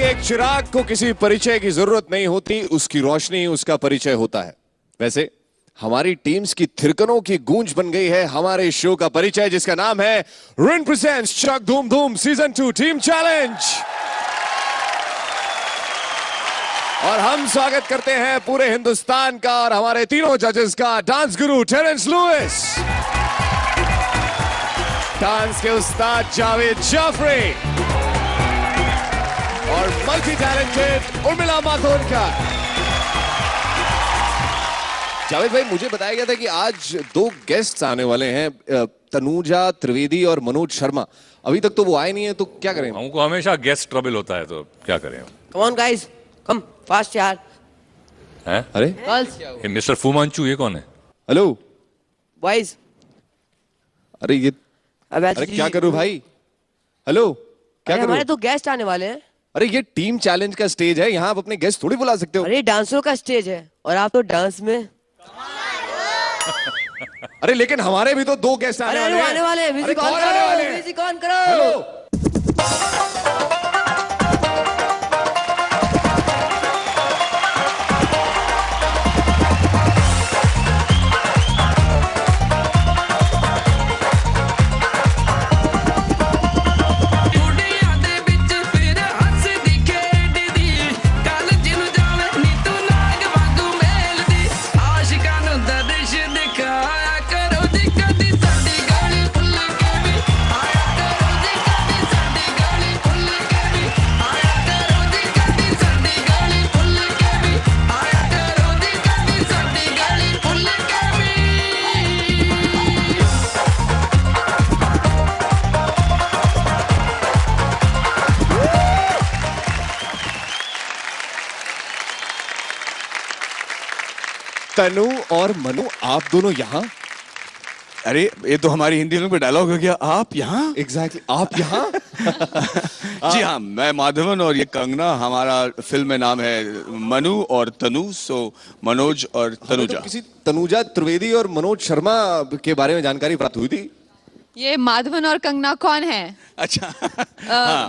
एक चिराग को किसी परिचय की जरूरत नहीं होती, उसकी रोशनी उसका परिचय होता है। वैसे हमारी टीम्स की थिरकनों की गूंज बन गई है हमारे शो का परिचय, जिसका नाम है रिन प्रेजेंट्स चक धूम धूम सीजन 2 टीम चैलेंज। और हम स्वागत करते हैं पूरे हिंदुस्तान का और हमारे तीनों जजेस का, डांस गुरु टेरेंस लुइस, डांस के उस्ताद जावेद जाफरी और मल्टी टैलेंटेड उर्मिला मातोंडकर। जावेद भाई, मुझे बताया गया था कि आज दो गेस्ट्स आने वाले हैं, तनुजा त्रिवेदी और मनोज शर्मा। अभी तक तो वो आए नहीं है, तो क्या करें? हमको हमेशा गेस्ट ट्रबल होता है, तो क्या करें? Come on guys, come fast यार। हैं? अरे ये मिस्टर फू मंचू, ये कौन है? Hello boys. अरे ये अरे क्या करूं भाई? हेलो क्या करूं? हमारे तो गेस्ट आने वाले हैं। अरे ये टीम चैलेंज का स्टेज है, यहाँ आप अपने गेस्ट थोड़ी बुला सकते हो। अरे डांसरों का स्टेज है और आप तो डांस में। अरे लेकिन हमारे भी तो दो गेस्ट आने वाले हैं। आने वाले हैं। म्यूजिक ऑन करो, म्यूजिक ऑन करो। हेलो तनु और मनु, आप दोनों यहाँ? अरे ये तो हमारी हिंदी फिल्म का डायलॉग हो गया, आप यहाँ? एग्जैक्टली, आप यहाँ? जी हाँ, मैं माधवन और ये कंगना। हमारा फिल्म में नाम है मनु और तनु, सो मनोज और तनुजा। तो किसी तनुजा त्रिवेदी और मनोज शर्मा के बारे में जानकारी प्राप्त हुई थी। ये माधवन और कंगना कौन है? अच्छा।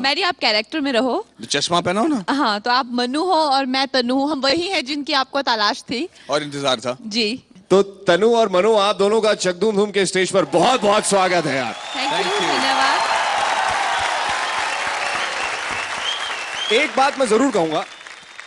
मैरी, आप कैरेक्टर में रहो। चश्मा पहना हो ना? हाँ, तो आप मनु हो और मैं तनु हूँ। हम वही हैं जिनकी आपको तलाश थी और इंतजार था। जी। तो तनु और मनु, आप दोनों का चक धूम धूम के स्टेज पर बहुत बहुत स्वागत है यार। थैंक यू, धन्यवाद। एक बात मैं जरूर कहूंगा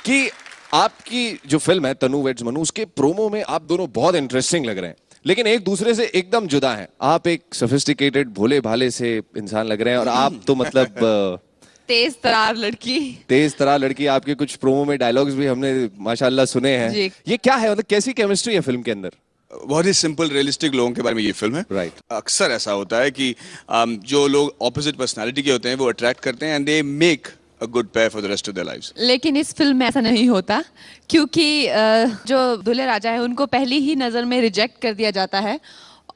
कि आपकी जो फिल्म है तनु वेड्स मनु, उसके प्रोमो में आप दोनों बहुत इंटरेस्टिंग लग रहे हैं, लेकिन एक दूसरे से एकदम जुदा हैं। आप एक सोफिस्टिकेटेड भोले भाले से इंसान लग रहे हैं और आप तो मतलब तेज तरार लड़की। तेज तरार लड़की। आपके कुछ प्रोमो में डायलॉग्स भी हमने माशाल्लाह सुने हैं। ये क्या है, मतलब कैसी केमिस्ट्री है फिल्म के अंदर? बहुत ही सिंपल रियलिस्टिक लोगों के बारे में ये फिल्म है। राइट। अक्सर ऐसा होता है कि जो लोग ऑपोजिट पर्सनालिटी के होते हैं वो अट्रैक्ट करते हैं and they make a good pair for the rest of their lives. लेकिन इस फिल्म में ऐसा नहीं होता, क्योंकि जो दूल्हे राजा है उनको पहली ही नजर में रिजेक्ट कर दिया जाता है।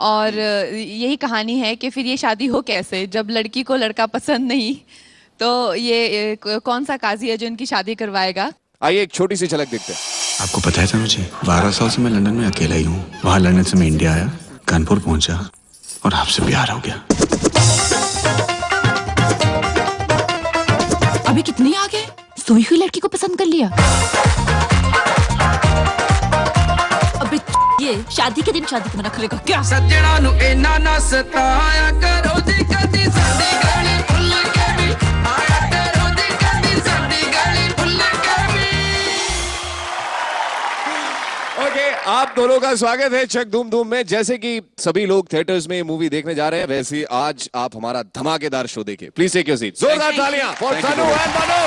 और यही कहानी है कि फिर ये शादी हो कैसे जब लड़की को लड़का पसंद नहीं। तो ये कौन सा काजी है जो इनकी शादी करवाएगा? आइए एक छोटी सी झलक देखते हैं। आपको पता है था मुझे 12 साल से मैं लंदन में अकेला ही हूँ। वहाँ लंदन से मैं इंडिया आया, कानपुर पहुंचा और आपसे प्यार हो गया। अभी कितने आ गए? सोई हुई लड़की को पसंद कर लिया। अबे ये शादी के दिन शादी को मना करेगा क्या? सज्जणा नु इना ना सताया करो जी कदी साडी गली भुल के भी आया करो जी कदी साडी गली भुल के भी। ओके, आप दोनों का स्वागत है चक धूम धूम में। जैसे कि सभी लोग थिएटर्स में मूवी देखने जा रहे हैं, वैसे ही आज आप हमारा धमाकेदार शो देखिए। Please take your seat. जोरदार तालियां फॉर तनु एंड मनु।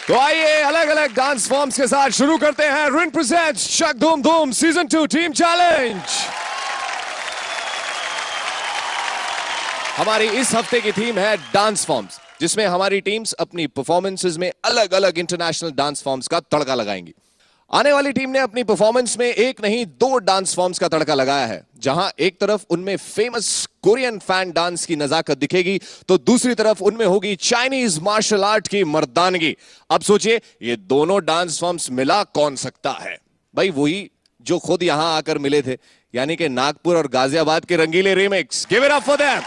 तो आइए अलग अलग डांस फॉर्म्स के साथ शुरू करते हैं रिन प्रेजेंट्स चक धूम धूम सीजन 2 टीम चैलेंज। हमारी इस हफ्ते की थीम है डांस फॉर्म्स, जिसमें हमारी टीम्स अपनी परफॉर्मेंसेस में अलग अलग इंटरनेशनल डांस फॉर्म्स का तड़का लगाएंगी। आने वाली टीम ने अपनी परफॉर्मेंस में एक नहीं 2 डांस फॉर्म्स का तड़का लगाया है। जहां एक तरफ उनमें फेमस कोरियन फैन डांस की नजाकत दिखेगी तो दूसरी तरफ उनमें होगी चाइनीज मार्शल आर्ट की मर्दानगी। अब सोचिए ये दोनों डांस फॉर्म्स मिला कौन सकता है? भाई वही जो खुद यहां आकर मिले थे, यानी कि नागपुर और गाजियाबाद के रंगीले remix. Give it up for them.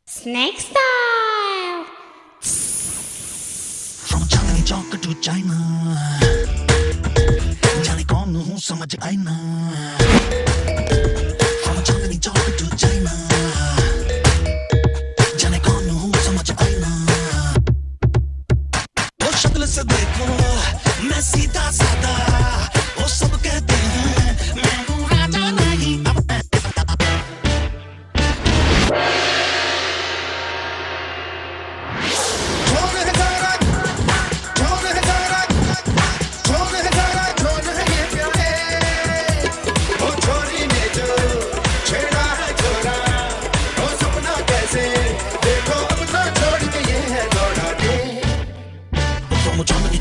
Snake style. From Chandni Chowk to China, जाने कौन हूँ समझ आई ना। From Chandni Chowk to China, जाने कौन हूँ समझ आई ना। वो शक्ल से देखो मैं सीधा साधा, वो सब कहते हैं मैं हूँ राजा नहीं।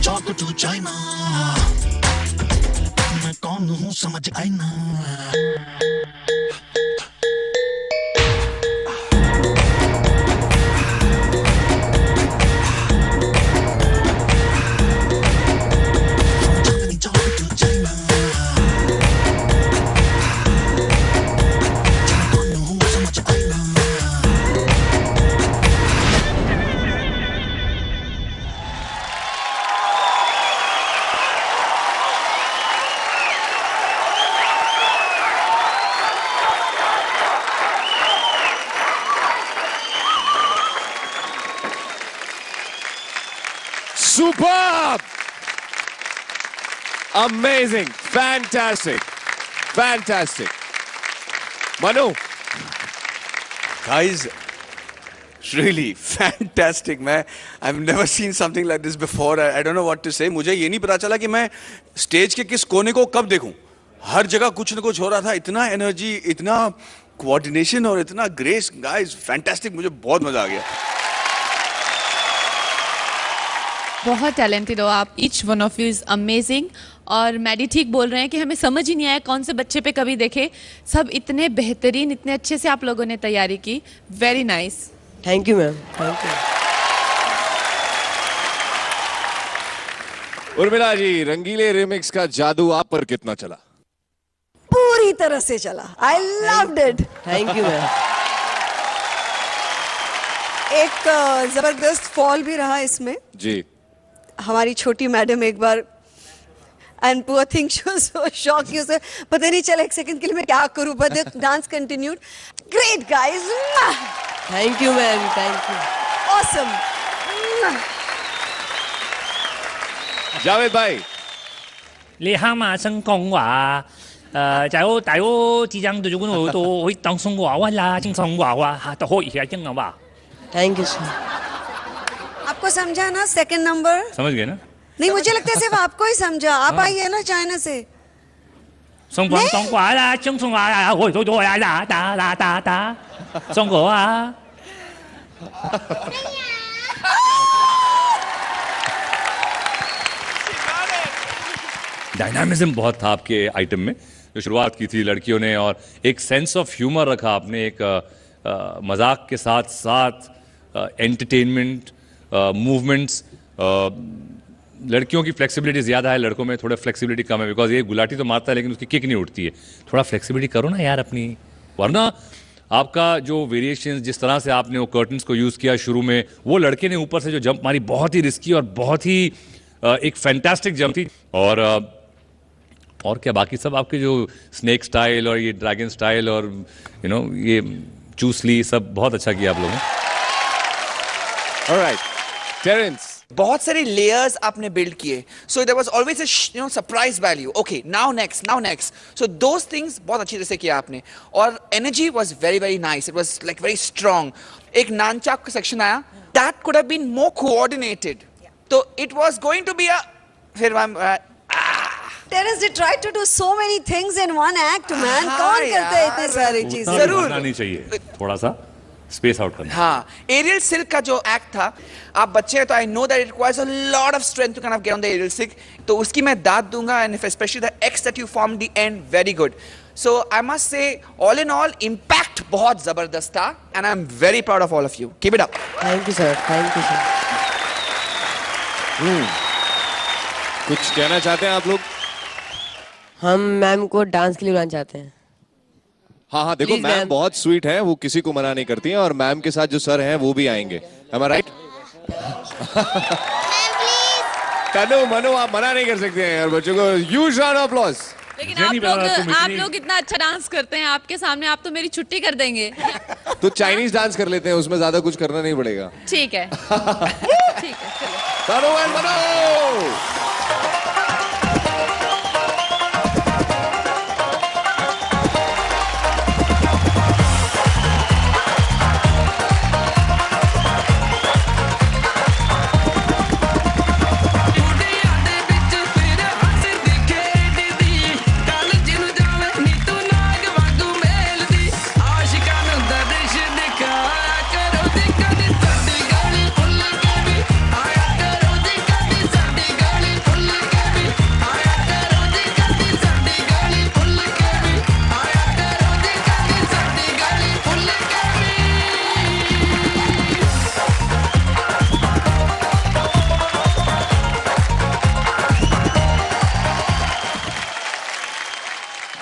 चौक टू चाइना, मैं कौन हूँ समझ आई ना। Superb! Amazing! Fantastic! Fantastic! Manu, Guys, really fantastic. I've never seen something like this before. I don't know what to say. मुझे ये नहीं पता चला कि मैं स्टेज के किस कोने को कब देखूं। हर जगह कुछ न कुछ हो रहा था। इतना एनर्जी, इतना कोऑर्डिनेशन और इतना ग्रेस। Guys, fantastic. मुझे बहुत मजा आ गया। बहुत टैलेंटेड हो आप, each one of you is amazing. और मैडी ठीक बोल रहे हैं कि हमें समझ ही नहीं आया कौन से बच्चे पे कभी देखे। सब इतने बेहतरीन, इतने अच्छे से आप लोगों ने तैयारी की। Very nice. Thank you ma'am, thank you. Urmila ji, रंगीले रिमिक्स का जादू आप पर कितना चला? पूरी तरह से चला। I loved it. Thank you ma'am. एक जबरदस्त फॉल भी रहा इसमें जी। हमारी छोटी मैडम एक बार, and poor thing she was so shock, उसे पता नहीं चला एक सेकंड के लिए मैं क्या करूं, but the dance continued. Great guys, thank you ma'am, thank you. Awesome. Javed भाई, 你哈嘛生講話，大佬之前對住嗰度可以當送娃娃啦，正送娃娃嚇都可以係真啊嘛。थैंक यू सर। आपको समझा ना सेकंड नंबर? समझ गए ना? नहीं, मुझे लगता है सिर्फ आपको ही समझा। आप आई है ना चाइना से। 送廣東話啦，正送話啦，我都呀啦打啦打打，送我啊！ डायनामिज्म बहुत था आपके आइटम में, जो शुरुआत की थी लड़कियों ने, और एक सेंस ऑफ ह्यूमर रखा आपने, एक मजाक के साथ साथ एंटरटेनमेंट, मूवमेंट्स। लड़कियों की फ्लेक्सिबिलिटी ज़्यादा है, लड़कों में थोड़ा फ्लेक्सिबिलिटी कम है, बिकॉज ये गुलाटी तो मारता है लेकिन उसकी किक नहीं उठती है। थोड़ा फ्लेक्सिबिलिटी करो ना यार अपनी, वरना आपका जो वेरिएशन, जिस तरह से आपने वो कर्टन्स को यूज़ किया शुरू में, वो लड़के ने ऊपर से जो जंप मारी, बहुत ही रिस्की और बहुत ही एक फैंटास्टिक जंप थी। और क्या बाकी सब आपके जो स्नेक स्टाइल और ये ड्रैगन स्टाइल और ये चूसली, सब बहुत अच्छा किया आप लोगों ने। Alright, Terence. बहुत सारे लेयर्स आपने बिल्ड किए, so there was always a surprise value. Okay, now next, so those things बहुत अच्छी तरह से किया आपने, और energy was very very nice, it was like very strong. एक नानचाक का सेक्शन आया, that could have been more coordinated, तो it was going to be a Terence, they tried to do so many things in one act, man. कौन करता है इतने सारी चीजें? जरूर नहीं चाहिए, थोड़ा सा स्पेस आउट करना। हाँ, एरियल सिल्क का जो एक्ट था, आप बच्चे हैं तो I know that it requires a lot of strength to kind of get on the aerial silk, तो उसकी मैं दाद दूंगा, and specially the X that you form the end, very good. So I must say all in all impact बहुत जबरदस्त था, and I am very proud of all of you. Keep it up. Thank you sir, thank you sir. कुछ कहना चाहते हैं आप लोग? हम मैम को डांस के लिए बुलाना चाहते हैं। हाँ, देखो मैम बहुत स्वीट है, वो किसी को मना नहीं करती हैं, और मैम के साथ जो सर हैं वो भी आएंगे। Am I right? तनु, मनु, आप मना नहीं कर सकते हैं यार बच्चों को। Huge round of applause. लेकिन आप लोग इतना अच्छा डांस करते हैं, आपके सामने आप तो मेरी छुट्टी कर देंगे। तो चाइनीज डांस कर लेते हैं, उसमें ज्यादा कुछ करना नहीं पड़ेगा। ठीक है, ठीक है, चलो। Tanu and Manu.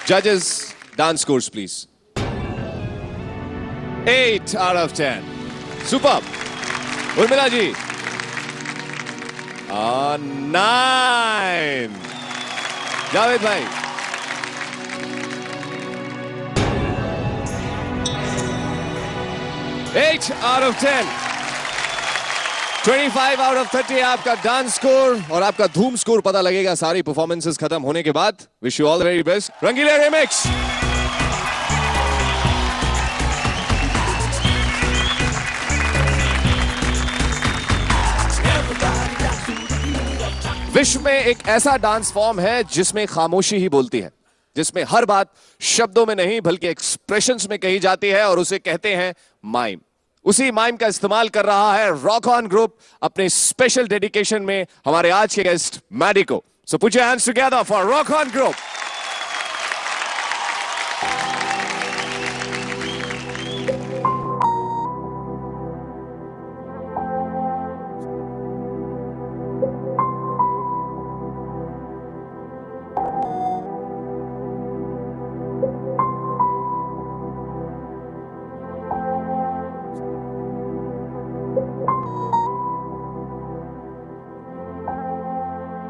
Judges, dance scores, please. 8 out of 10. Superb. Urmila ji. 9. Javed bhai. 8 out of 10. 25 out of 30 आपका डांस स्कोर, और आपका धूम स्कोर पता लगेगा सारी परफॉर्मेंसेस खत्म होने के बाद। Wish you all the very best. Rangeela remix. विश्व में एक ऐसा डांस फॉर्म है जिसमें खामोशी ही बोलती है, जिसमें हर बात शब्दों में नहीं बल्कि एक्सप्रेशंस में कही जाती है, और उसे कहते हैं माइम। उसी माइम का इस्तेमाल कर रहा है रॉक ऑन ग्रुप अपने स्पेशल डेडिकेशन में हमारे आज के गेस्ट मैडी को। So put your hands together for rock on group.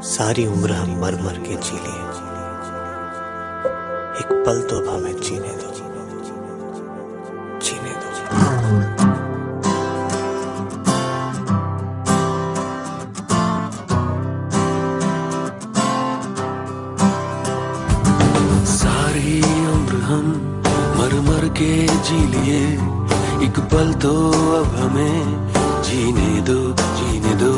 सारी उम्र हम मर मर के जी लिए, एक पल तो अब हमें जीने दो, जीने दो। सारी उम्र हम मर मर के जी लिए, एक पल तो अब हमें जीने दो, जीने दो।